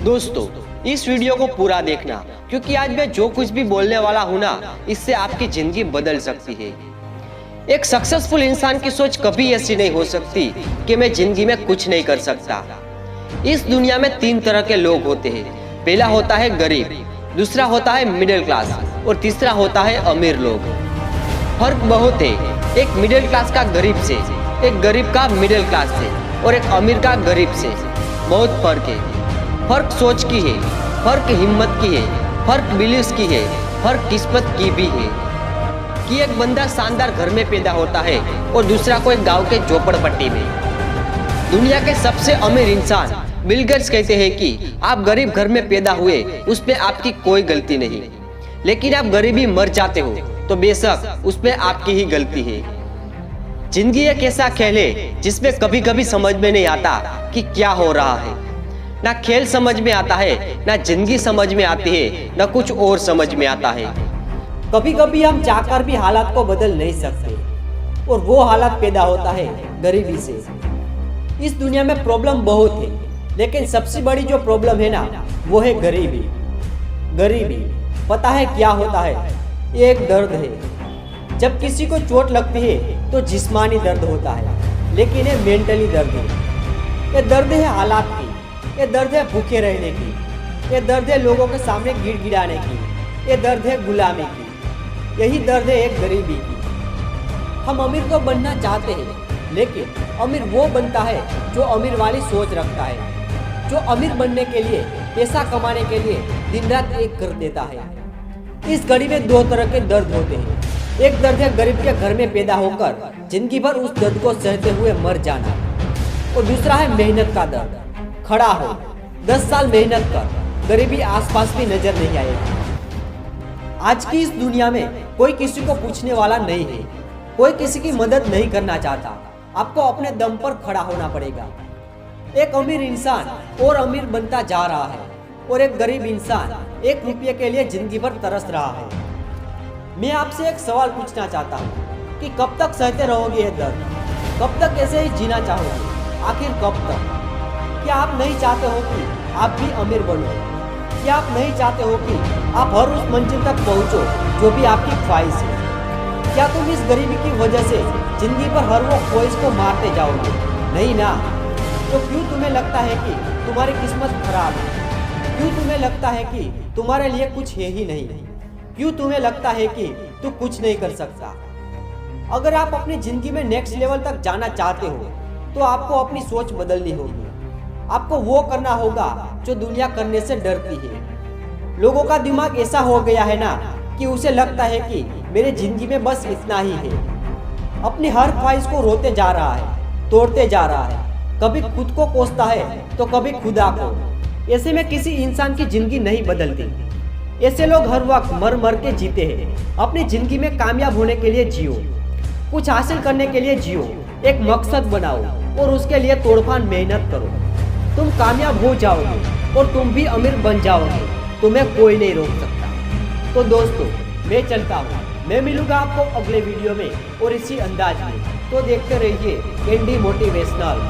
दोस्तों, इस वीडियो को पूरा देखना, क्योंकि आज मैं जो कुछ भी बोलने वाला हूँ ना, इससे आपकी जिंदगी बदल सकती है। एक सक्सेसफुल इंसान की सोच कभी ऐसी नहीं हो सकती कि मैं जिंदगी में कुछ नहीं कर सकता। इस दुनिया में 3 तरह के लोग होते हैं। पहला होता है गरीब, दूसरा होता है मिडिल क्लास और तीसरा होता है अमीर लोग। फर्क बहुत है, एक मिडिल क्लास का गरीब से, एक गरीब का मिडिल क्लास से और एक अमीर का गरीब से। बहुत फर्क है। फर्क सोच की है, फर्क हिम्मत की है, फर्क बिलीव्स की है, फर्क किस्मत की भी है। कि एक बंदा शानदार घर में पैदा होता है और दूसरा कोई गांव के झोपड़पट्टी में। दुनिया के सबसे अमीर इंसान बिल गेट्स कहते हैं कि आप गरीब घर में पैदा हुए, उसमें आपकी कोई गलती नहीं, लेकिन आप गरीबी मर जाते हो तो बेशक उसमें आपकी ही गलती है। जिंदगी एक ऐसा खेल है जिसमें कभी कभी समझ में नहीं आता कि क्या हो रहा है। ना खेल समझ में आता है, ना जिंदगी समझ में आती है, ना कुछ और समझ में आता है। कभी कभी हम चाहकर भी हालात को बदल नहीं सकते और वो हालात पैदा होता है गरीबी से। इस दुनिया में प्रॉब्लम बहुत है, लेकिन सबसे बड़ी जो प्रॉब्लम है ना, वो है गरीबी। गरीबी पता है क्या होता है? ये एक दर्द है। जब किसी को चोट लगती है तो जिस्मानी दर्द होता है, लेकिन ये मेंटली दर्द है। ये दर्द है हालात की, ये दर्द है भूखे रहने की, ये दर्द है लोगों के सामने गिड़गिड़ाने की, ये दर्द है गुलामी की। यही दर्द है एक गरीबी की। हम अमीर तो बनना चाहते हैं, लेकिन अमीर वो बनता है जो अमीर वाली सोच रखता है, जो अमीर बनने के लिए, पैसा कमाने के लिए दिन रात एक कर देता है। इस घड़ी में 2 तरह के दर्द होते हैं। एक दर्द है गरीब के घर में पैदा होकर जिंदगी भर उस दर्द को सहते हुए मर जाना, और दूसरा है मेहनत का दर्द। खड़ा हो, 10 साल मेहनत कर, गरीबी आसपास भी नजर नहीं आएगी। आज की इस दुनिया में कोई किसी को पूछने वाला नहीं है, कोई किसी की मदद नहीं करना चाहता। आपको अपने दम पर खड़ा होना पड़ेगा। एक अमीर इंसान और अमीर बनता जा रहा है, और एक गरीब इंसान 1 रुपये के लिए जिंदगी भर तरस रहा है। मैं आपसे एक सवाल पूछना चाहता हूँ कि कब तक सहते रहोगे ये दर्द? कब तक ऐसे ही जीना चाहोगे? आखिर कब तक? क्या आप नहीं चाहते हो कि आप भी अमीर बनो? क्या आप नहीं चाहते हो कि आप हर उस मंजिल तक पहुंचो जो भी आपकी ख्वाहिश है? क्या तुम इस गरीबी की वजह से जिंदगी पर हर वो ख्वाहिश को मारते जाओगे? नहीं ना। तो क्यों तुम्हें लगता है कि तुम्हारी किस्मत खराब है? क्यों तुम्हें लगता है कि तुम्हारे लिए कुछ है ही नहीं? क्यों तुम्हें लगता है कि तू कुछ नहीं कर सकता? अगर आप अपनी जिंदगी में नेक्स्ट लेवल तक जाना चाहते हो तो आपको अपनी सोच बदलनी होगी। आपको वो करना होगा जो दुनिया करने से डरती है। लोगों का दिमाग ऐसा हो गया है ना कि उसे लगता है कि मेरी जिंदगी में बस इतना ही है। अपनी हर ख्वाहिश को रोते जा रहा है, तोड़ते जा रहा है। कभी खुद को कोसता है तो कभी खुदा को। ऐसे में किसी इंसान की जिंदगी नहीं बदलती। ऐसे लोग हर वक्त मर मर के जीते हैं। अपनी जिंदगी में कामयाब होने के लिए जियो, कुछ हासिल करने के लिए जियो, एक मकसद बनाओ और उसके लिए तोड़फान मेहनत करो। तुम कामयाब हो जाओगे और तुम भी अमीर बन जाओगे। तुम्हें कोई नहीं रोक सकता। तो दोस्तों, मैं चलता हूँ। मैं मिलूंगा आपको अगले वीडियो में और इसी अंदाज में। तो देखते रहिए कैंडी मोटिवेशनल।